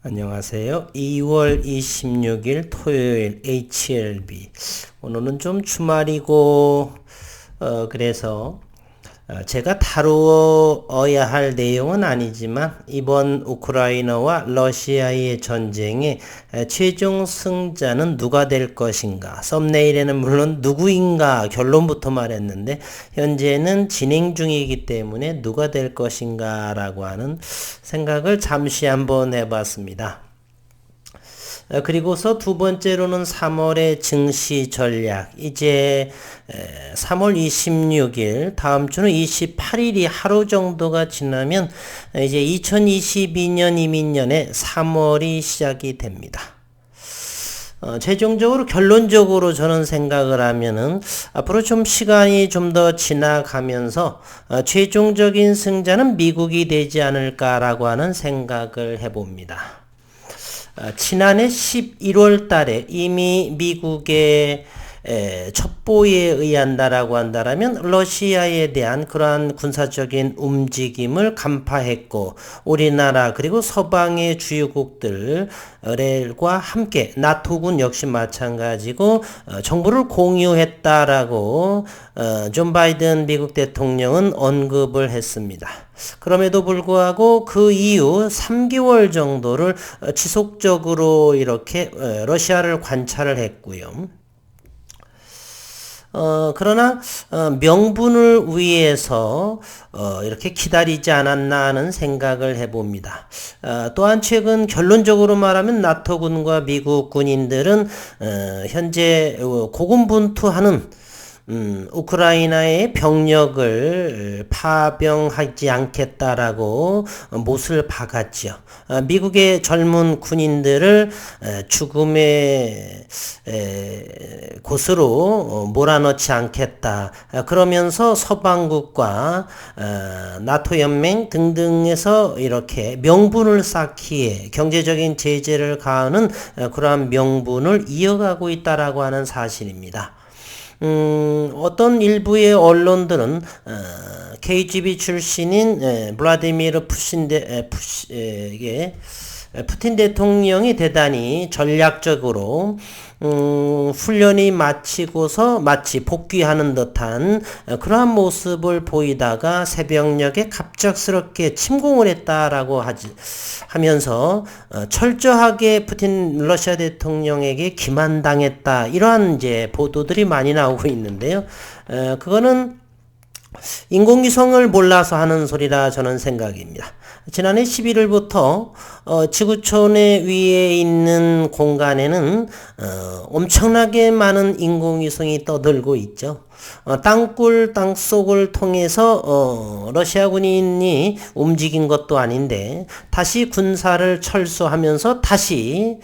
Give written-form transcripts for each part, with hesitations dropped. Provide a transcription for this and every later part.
안녕하세요. 2월 26일 토요일 HLB. 오늘은 좀 주말이고, 그래서 제가 다루어야 할 내용은 아니지만 이번 우크라이나와 러시아의 전쟁의 최종 승자는 누가 될 것인가. 썸네일에는 물론 누구인가 결론부터 말했는데 현재는 진행 중이기 때문에 누가 될 것인가 라고 하는 생각을 잠시 한번 해봤습니다. 그리고서 두 번째로는 3월의 증시 전략. 이제 3월 26일, 다음 주는 28일이 하루 정도가 지나면 이제 2022년 이민년의 3월이 시작이 됩니다. 최종적으로 결론적으로 저는 생각을 하면은 앞으로 좀 시간이 좀 더 지나가면서 최종적인 승자는 미국이 되지 않을까라고 하는 생각을 해봅니다. 지난해 11월 달에 이미 미국의 첩보에 의한다라고 한다라면 러시아에 대한 그러한 군사적인 움직임을 간파했고 우리나라 그리고 서방의 주요국들과 함께 나토군 역시 마찬가지고 정보를 공유했다라고 존 바이든 미국 대통령은 언급을 했습니다. 그럼에도 불구하고 그 이후 3개월 정도를 지속적으로 이렇게 러시아를 관찰을 했고요. 그러나 명분을 위해서 이렇게 기다리지 않았나 하는 생각을 해봅니다. 또한 최근 결론적으로 말하면 나토군과 미국 군인들은 현재 고군분투하는 우크라이나의 병력을 파병하지 않겠다라고 못을 박았죠. 미국의 젊은 군인들을 죽음의 곳으로 몰아넣지 않겠다. 그러면서 서방국과 나토 연맹 등등에서 이렇게 명분을 쌓기에 경제적인 제재를 가하는 그러한 명분을 이어가고 있다라고 하는 사실입니다. 어떤 일부의 언론들은 KGB 출신인 블라디미르 푸틴 대통령이 대단히 전략적으로 훈련이 마치고서 마치 복귀하는 듯한 그러한 모습을 보이다가 새벽녘에 갑작스럽게 침공을 했다라고 하면서 철저하게 푸틴 러시아 대통령에게 기만당했다 이러한 이제 보도들이 많이 나오고 있는데요. 그거는 인공위성을 몰라서 하는 소리라 저는 생각입니다. 지난해 11월부터 지구촌 위에 있는 공간에는 엄청나게 많은 인공위성이 떠들고 있죠. 땅굴, 땅속을 통해서 러시아 군인이 움직인 것도 아닌데 다시 군사를 철수하면서 다시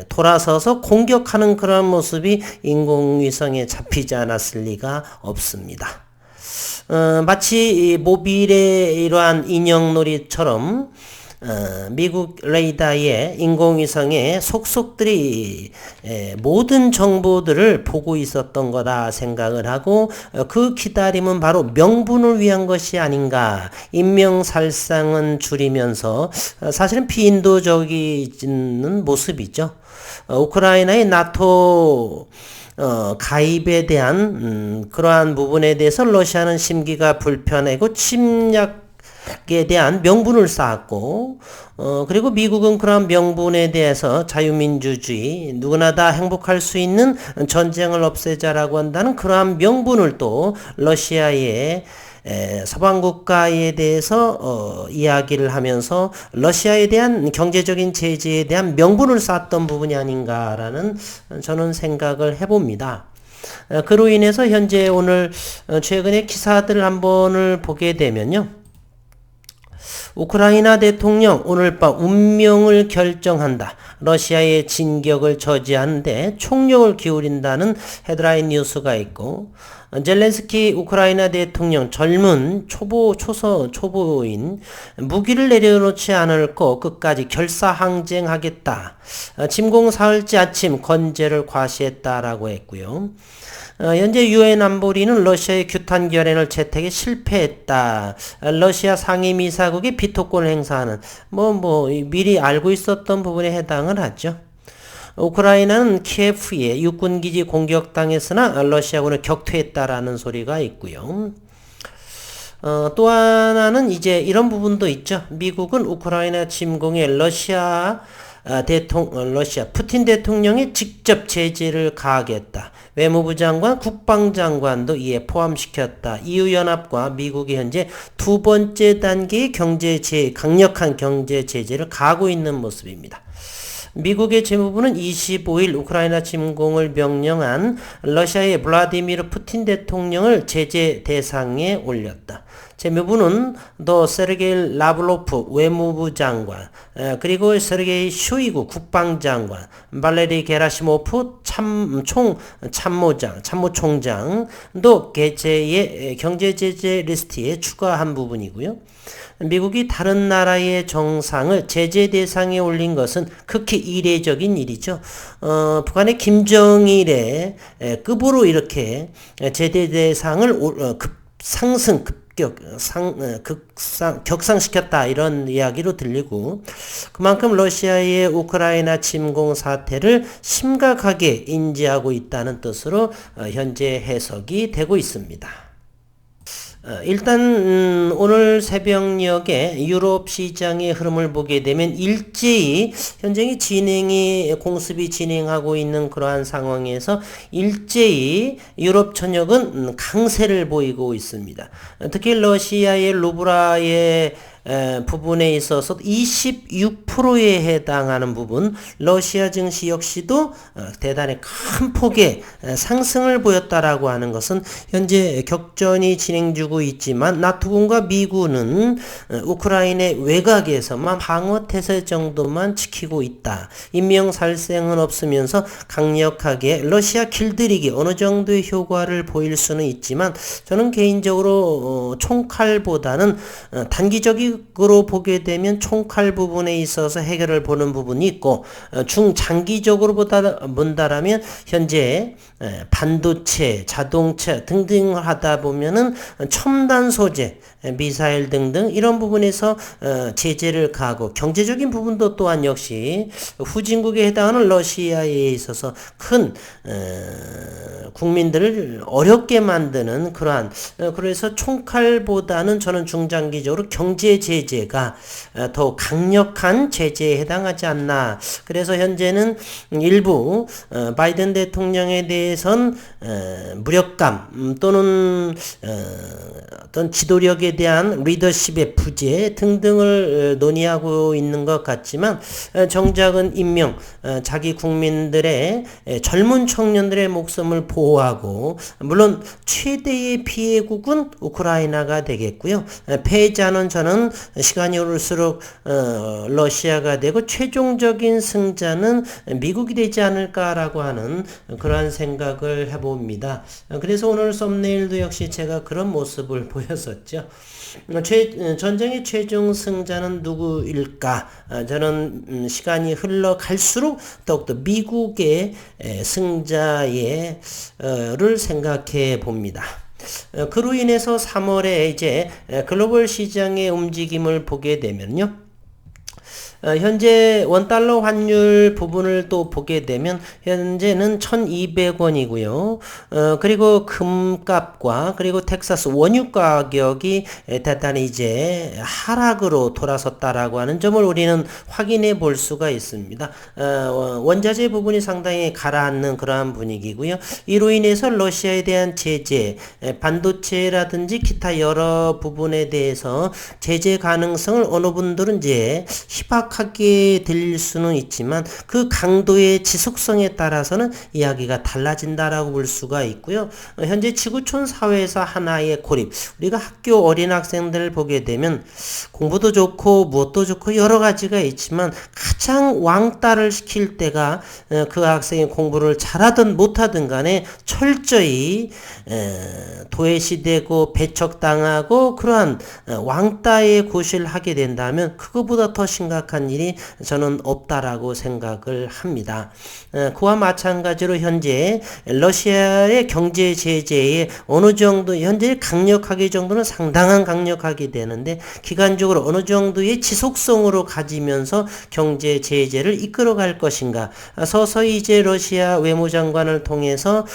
돌아서서 공격하는 그런 모습이 인공위성에 잡히지 않았을 리가 없습니다. 마치 모빌의 이러한 인형놀이처럼 미국 레이더의 인공위성의 속속들이 모든 정보들을 보고 있었던 거다 생각을 하고 그 기다림은 바로 명분을 위한 것이 아닌가. 인명살상은 줄이면서 사실은 비인도적인 모습이죠. 우크라이나의 나토 가입에 대한 그러한 부분에 대해서 러시아는 심기가 불편하고 침략에 대한 명분을 쌓았고 그리고 미국은 그러한 명분에 대해서 자유민주주의 누구나 다 행복할 수 있는 전쟁을 없애자라고 한다는 그러한 명분을 또 러시아의 서방 국가에 대해서 이야기를 하면서 러시아에 대한 경제적인 제재에 대한 명분을 쌓았던 부분이 아닌가라는 저는 생각을 해봅니다. 그로 인해서 현재 오늘 최근의 기사들을 한번을 보게 되면요. 우크라이나 대통령 오늘 밤 운명을 결정한다. 러시아의 진격을 저지하는데 총력을 기울인다는 헤드라인 뉴스가 있고 젤렌스키 우크라이나 대통령 젊은 초보인 무기를 내려놓지 않을 거 끝까지 결사항쟁하겠다. 침공 사흘째 아침 건재를 과시했다라고 했고요. 현재 유엔 안보리는 러시아의 규탄 결연을 채택에 실패했다. 러시아 상임이사국이 비토권을 행사하는 미리 알고 있었던 부분에 해당을 하죠. 우크라이나는 키예프에 육군기지 공격당했으나 러시아군을 격퇴했다라는 소리가 있고요. 또 하나는 이제 이런 부분도 있죠. 미국은 우크라이나 침공에 러시아 푸틴 대통령이 직접 제재를 가하겠다. 외무부 장관, 국방장관도 이에 포함시켰다. EU연합과 미국이 현재 두 번째 단계의 강력한 경제 제재를 가하고 있는 모습입니다. 미국의 재무부는 25일 우크라이나 침공을 명령한 러시아의 블라디미르 푸틴 대통령을 제재 대상에 올렸다. 재무부는 더 세르게이 라브로프 외무부 장관, 그리고 세르게이 쇼이구 국방장관, 발레리 게라시모프 참모총장도 개최의 경제제재 리스트에 추가한 부분이고요. 미국이 다른 나라의 정상을 제재 대상에 올린 것은 극히 이례적인 일이죠. 북한의 김정일의 급으로 이렇게 제재 대상을 격상시켰다 이런 이야기로 들리고, 그만큼 러시아의 우크라이나 침공 사태를 심각하게 인지하고 있다는 뜻으로 현재 해석이 되고 있습니다. 일단 오늘 새벽녘에 유럽 시장의 흐름을 보게 되면 일제히 공습이 진행하고 있는 그러한 상황에서 일제히 유럽 전역은 강세를 보이고 있습니다. 특히 러시아의 루브라의 부분에 있어서 26%에 해당하는 부분, 러시아 증시 역시도 대단히 큰 폭의 상승을 보였다라고 하는 것은 현재 격전이 진행 중이고 있지만 나토군과 미군은 우크라이나의 외곽에서만 방어 태세 정도만 지키고 있다. 인명살생은 없으면서 강력하게 러시아 길들이기 어느 정도의 효과를 보일 수는 있지만, 저는 개인적으로 총칼보다는 단기적으로 보게 되면 총칼 부분에 있어서 해결을 보는 부분이 있고, 중장기적으로 본다라면 현재 반도체, 자동차 등등 하다 보면은 첨단 소재, 미사일 등등 이런 부분에서 제재를 가하고, 경제적인 부분도 또한 역시 후진국에 해당하는 러시아에 있어서 큰 국민들을 어렵게 만드는 그러한, 그래서 총칼보다는 저는 중장기적으로 경제 제재가 더 강력한 제재에 해당하지 않나. 그래서 현재는 일부 바이든 대통령에 대해선 무력감 또는 어떤 지도력에 대한 리더십의 부재 등등을 논의하고 있는 것 같지만, 정작은 자기 국민들의 젊은 청년들의 목숨을 보호하고, 물론 최대의 피해국은 우크라이나가 되겠고요. 패자는 저는 시간이 오를수록 러시아가 되고 최종적인 승자는 미국이 되지 않을까라고 하는 그러한 생각을 해봅니다. 그래서 오늘 썸네일도 역시 제가 그런 모습을 보였었죠. 전쟁의 최종 승자는 누구일까? 저는 시간이 흘러갈수록 더욱더 미국의 승자를 생각해 봅니다. 그로 인해서 3월에 이제 글로벌 시장의 움직임을 보게 되면요. 현재 원달러 환율 부분을 또 보게 되면 현재는 1200원이고요. 그리고 금값과 그리고 텍사스 원유 가격이 대단히 이제 하락으로 돌아섰다라고 하는 점을 우리는 확인해 볼 수가 있습니다. 원자재 부분이 상당히 가라앉는 그러한 분위기고요. 이로 인해서 러시아에 대한 제재, 반도체라든지 기타 여러 부분에 대해서 제재 가능성을 어느 분들은 이제 신박하게 들릴 수는 있지만 그 강도의 지속성에 따라서는 이야기가 달라진다라고 볼 수가 있고요. 현재 지구촌 사회에서 하나의 고립, 우리가 학교 어린 학생들을 보게 되면 공부도 좋고 무엇도 좋고 여러 가지가 있지만 가장 왕따를 시킬 때가 그 학생이 공부를 잘하든 못하든 간에 철저히 도외시되고 배척당하고 그러한 왕따의 고시를 하게 된다면 그거보다 더 심각한 일이 저는 없다라고 생각을 합니다. 그와 마찬가지로 현재 러시아의 경제 제재에 어느 정도 현재 강력하게 정도는 상당한 강력하게 되는데 기간적으로 어느 정도의 지속성으로 가지면서 경제 제재를 이끌어갈 것인가. 서서히 이제 러시아 외무장관을 통해서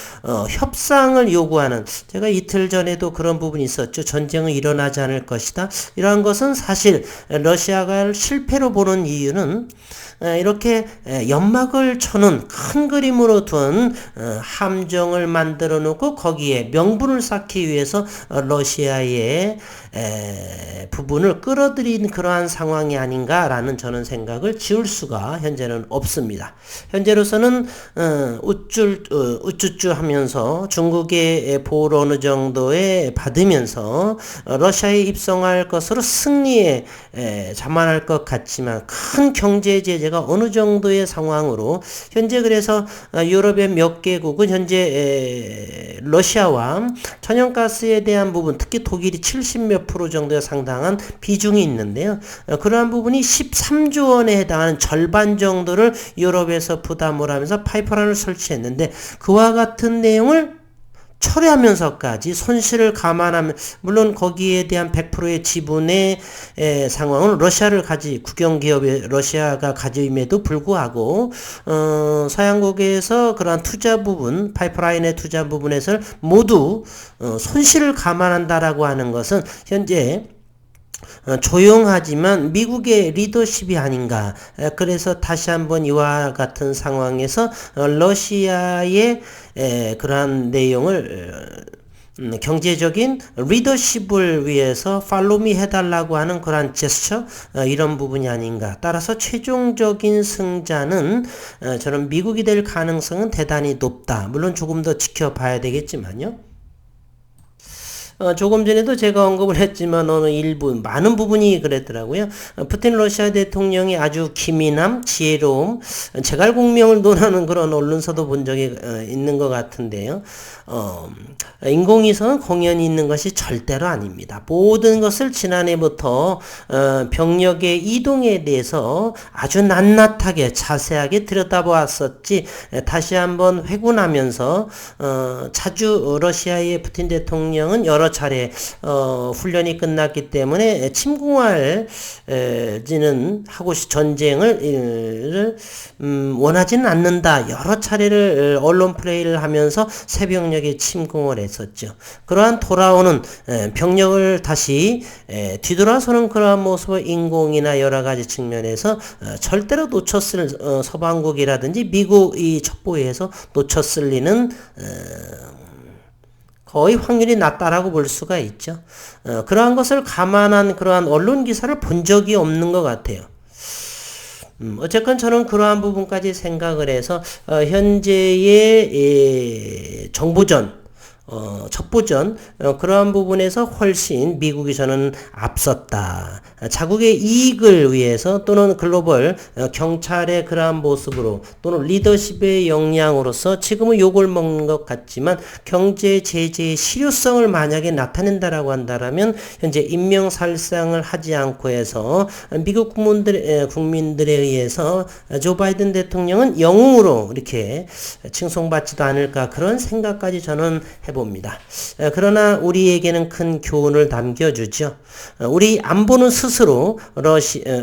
협상을 요구하는, 제가 이틀 전에도 그런 부분이 있었죠. 전쟁은 일어나지 않을 것이다. 이러한 것은 사실 러시아가 실패로 보는 이유는 이렇게 연막을 쳐놓은 큰 그림으로 둔 함정을 만들어 놓고 거기에 명분을 쌓기 위해서 러시아의 부분을 끌어들인 그러한 상황이 아닌가라는 저는 생각을 지울 수가 현재는 없습니다. 현재로서는 우쭈쭈 하면서 중국의 보호를 어느 정도에 받으면서 러시아에 입성할 것으로 승리에 자만할 것 같지만 큰 경제 제재가 어느 정도의 상황으로 현재 그래서 유럽의 몇 개국은 현재 러시아와 천연가스에 대한 부분, 특히 독일이 70몇 프로 정도의 상당한 비중이 있는데요. 그러한 부분이 13조 원에 해당하는 절반 정도를 유럽에서 부담을 하면서 파이프라인을 설치했는데 그와 같은 내용을 철회하면서까지 손실을 감안하면, 물론 거기에 대한 100%의 지분의 상황은 국영기업의 러시아가 가짐에도 불구하고 서양국에서 그러한 투자 부분, 파이프라인의 투자 부분에서 모두 손실을 감안한다라고 하는 것은 현재 조용하지만 미국의 리더십이 아닌가. 그래서 다시 한번 이와 같은 상황에서 러시아의 그러한 내용을 경제적인 리더십을 위해서 팔로미 해달라고 하는 그러한 제스처, 이런 부분이 아닌가. 따라서 최종적인 승자는 저는 미국이 될 가능성은 대단히 높다. 물론 조금 더 지켜봐야 되겠지만요. 조금 전에도 제가 언급을 했지만 어느 일부 많은 부분이 그랬더라고요. 푸틴 러시아 대통령이 아주 기민함, 지혜로움, 제갈공명을 논하는 그런 언론서도 본 적이 있는 것 같은데요. 인공위성은 공연이 있는 것이 절대로 아닙니다. 모든 것을 지난해부터 병력의 이동에 대해서 아주 낱낱하게 자세하게 들여다보았었지, 다시 한번 회군하면서 자주 러시아의 푸틴 대통령은 여러 차례 훈련이 끝났기 때문에 침공할 지는 하고 전쟁을 원하지는 않는다. 여러 차례를 언론 플레이를 하면서 새 병력에 침공을 했었죠. 그러한 돌아오는 병력을 다시 뒤돌아서는 그러한 모습을 인공이나 여러 가지 측면에서 절대로 놓쳤을 서방국이라든지 미국이 첩보에서 놓쳤을 리는 거의 확률이 낮다라고 볼 수가 있죠. 그러한 것을 감안한 그러한 언론 기사를 본 적이 없는 것 같아요. 어쨌건 저는 그러한 부분까지 생각을 해서 현재의 정보전, 첩보전, 그러한 부분에서 훨씬 미국이 저는 앞섰다. 자국의 이익을 위해서 또는 글로벌 경찰의 그러한 모습으로 또는 리더십의 역량으로서 지금은 욕을 먹는 것 같지만 경제 제재의 실효성을 만약에 나타낸다라고 한다면 현재 인명살상을 하지 않고 해서 미국 국민들에 의해서 조 바이든 대통령은 영웅으로 이렇게 칭송받지도 않을까, 그런 생각까지 저는 해봅니다. 그러나 우리에게는 큰 교훈을 남겨주죠. 우리 안보는 스스로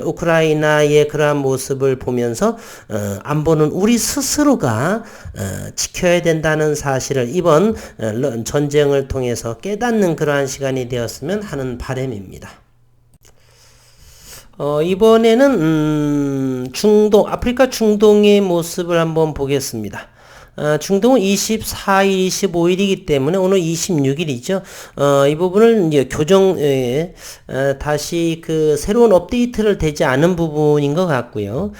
우크라이나의 그러한 모습을 보면서 안보는 우리 스스로가 지켜야 된다는 사실을 이번 전쟁을 통해서 깨닫는 그러한 시간이 되었으면 하는 바람입니다. 이번에는 아프리카 중동의 모습을 한번 보겠습니다. 중동은 24일, 25일이기 때문에 오늘 26일이죠. 이 부분을 이제 다시 그 새로운 업데이트를 되지 않은 부분인 것 같고요.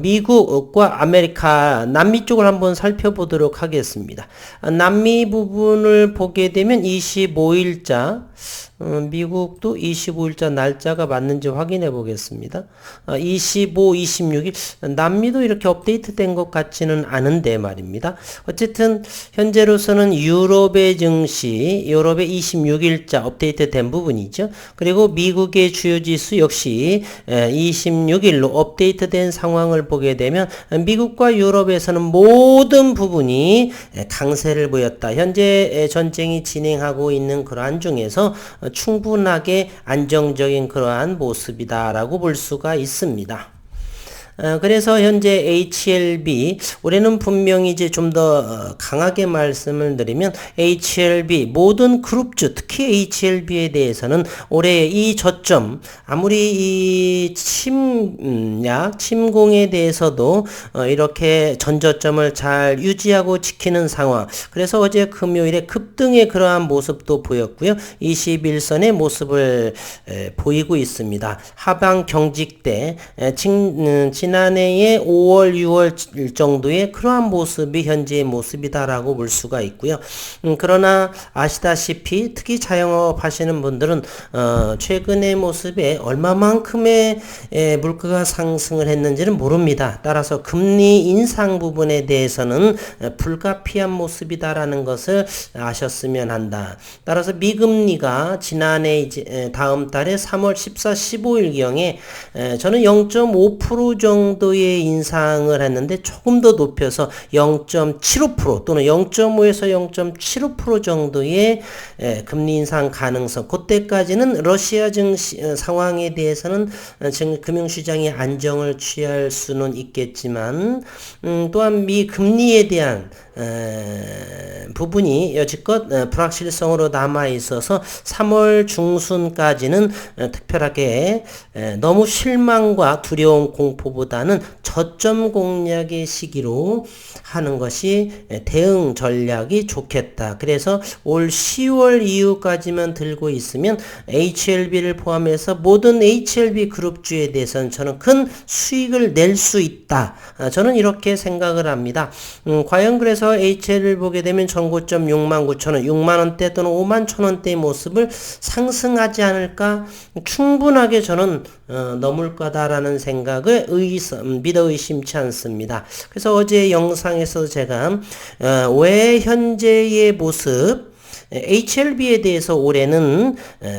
미국과 아메리카, 남미 쪽을 한번 살펴보도록 하겠습니다. 남미 부분을 보게 되면 25일자, 미국도 25일자 날짜가 맞는지 확인해 보겠습니다. 25, 26일 남미도 이렇게 업데이트 된 것 같지는 않은데 말입니다. 어쨌든 현재로서는 유럽의 증시, 유럽의 26일자 업데이트 된 부분이죠. 그리고 미국의 주요 지수 역시 26일로 업데이트 된 상황을 보게 되면 미국과 유럽에서는 모든 부분이 강세를 보였다. 현재 전쟁이 진행하고 있는 그러한 중에서 충분하게 안정적인 그러한 모습이다라고 볼 수가 있습니다. 그래서 현재 HLB 올해는 분명히 이제 좀 더 강하게 말씀을 드리면 HLB 모든 그룹주 특히 HLB에 대해서는 올해 이 저점 아무리 이 침공에 대해서도 이렇게 전저점을 잘 유지하고 지키는 상황. 그래서 어제 금요일에 급등의 그러한 모습도 보였고요. 21선의 모습을 보이고 있습니다. 하방 경직대 지난해의 5월, 6월 정도의 그러한 모습이 현재의 모습이다라고 볼 수가 있고요. 그러나 아시다시피 특히 자영업 하시는 분들은 최근의 모습에 얼마만큼의 물가가 상승을 했는지는 모릅니다. 따라서 금리 인상 부분에 대해서는 불가피한 모습이다라는 것을 아셨으면 한다. 따라서 미금리가 지난해 이제 다음 달에 3월 14, 15일경에 저는 0.5% 정도의 인상을 했는데 조금 더 높여서 0.75% 또는 0.5에서 0.75% 정도의 금리 인상 가능성. 그때까지는 러시아 증시 상황에 대해서는 금융시장이 안정을 취할 수는 있겠지만 또한 미 금리에 대한 부분이 여지껏 불확실성으로 남아 있어서 3월 중순까지는 특별하게 너무 실망과 두려움 공포보다는 저점 공략의 시기로 하는 것이 대응 전략이 좋겠다. 그래서 올 10월 이후까지만 들고 있으면 HLB를 포함해서 모든 HLB 그룹주에 대해서는 저는 큰 수익을 낼 수 있다. 저는 이렇게 생각을 합니다. 과연 그래서 HL을 보게 되면 전고점 69,000원, 6만원대 또는 51,000원대의 모습을 상승하지 않을까? 충분하게 저는 넘을 거다라는 생각을 믿어 의심치 않습니다. 그래서 어제 영상에서 제가 왜 현재의 모습 HLB에 대해서 올해는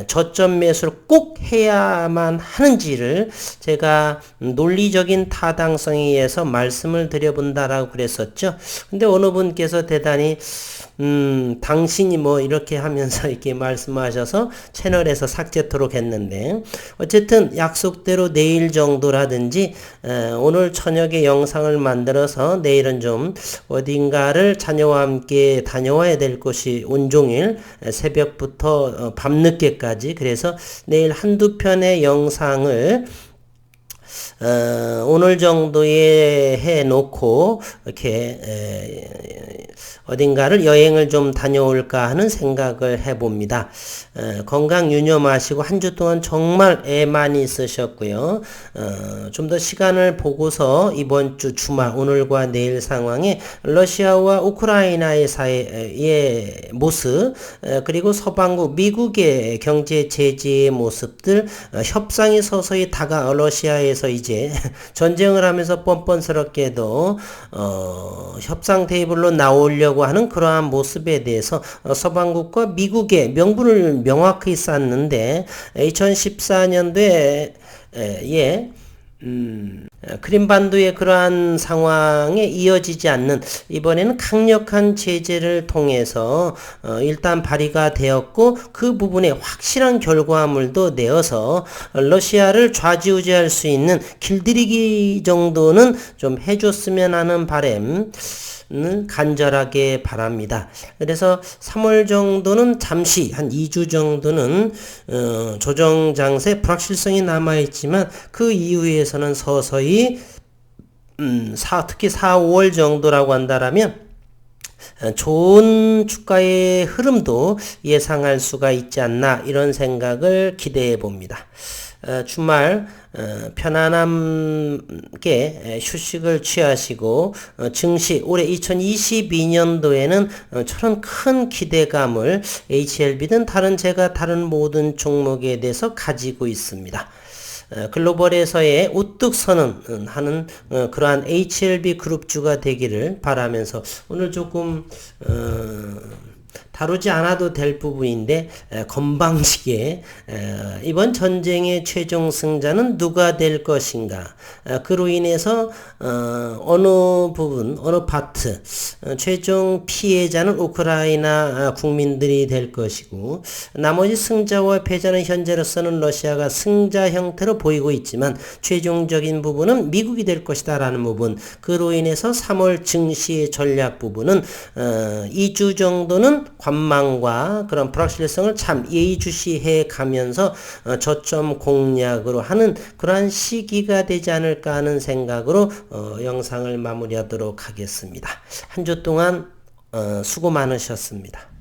저점 매수를 꼭 해야만 하는지를 제가 논리적인 타당성에 의해서 말씀을 드려본다라고 그랬었죠. 근데 어느 분께서 대단히 당신이 뭐 이렇게 하면서 이렇게 말씀하셔서 채널에서 삭제토록 했는데 어쨌든 약속대로 내일 정도라든지 오늘 저녁에 영상을 만들어서 내일은 좀 어딘가를 자녀와 함께 다녀와야 될 곳이 온종일 새벽부터 밤늦게까지 그래서 내일 한두 편의 영상을 오늘 정도에 해놓고 이렇게 어딘가를 여행을 좀 다녀올까 하는 생각을 해봅니다. 건강 유념하시고 한 주 동안 정말 애 많이 쓰셨고요. 좀 더 시간을 보고서 이번 주 주말 오늘과 내일 상황에 러시아와 우크라이나의 사이의 모습 그리고 서방국 미국의 경제 제재의 모습들 협상이 서서히 러시아에서 이제 전쟁을 하면서 뻔뻔스럽게도 협상 테이블로 나오려고 하는 그러한 모습에 대해서 서방국과 미국의 명분을 명확히 쌓는데 2014년도에 크림반도의 그러한 상황에 이어지지 않는 이번에는 강력한 제재를 통해서 일단 발의가 되었고 그 부분에 확실한 결과물도 내어서 러시아를 좌지우지할 수 있는 길들이기 정도는 좀 해줬으면 하는 바람 간절하게 바랍니다. 그래서 3월 정도는 잠시 한 2주 정도는 조정 장세 불확실성이 남아있지만 그 이후에서는 서서히 특히 4, 5월 정도라고 한다라면 좋은 주가의 흐름도 예상할 수가 있지 않나 이런 생각을 기대해 봅니다. 주말 편안함께 휴식을 취하시고 증시 올해 2022년도에는 저런 큰 기대감을 HLB든 다른 모든 종목에 대해서 가지고 있습니다. 글로벌에서의 우뚝 선언하는 그러한 HLB 그룹주가 되기를 바라면서 오늘 조금 다루지 않아도 될 부분인데 건방지게 이번 전쟁의 최종 승자는 누가 될 것인가, 그로 인해서 어느 부분 어느 파트 최종 피해자는 우크라이나 국민들이 될 것이고 나머지 승자와 패자는 현재로서는 러시아가 승자 형태로 보이고 있지만 최종적인 부분은 미국이 될 것이다 라는 부분, 그로 인해서 3월 증시의 전략 부분은 2주 정도는 관망과 그런 불확실성을 참 예의주시해 가면서 저점 공략으로 하는 그러한 시기가 되지 않을까 하는 생각으로 영상을 마무리하도록 하겠습니다. 한 주 동안 수고 많으셨습니다.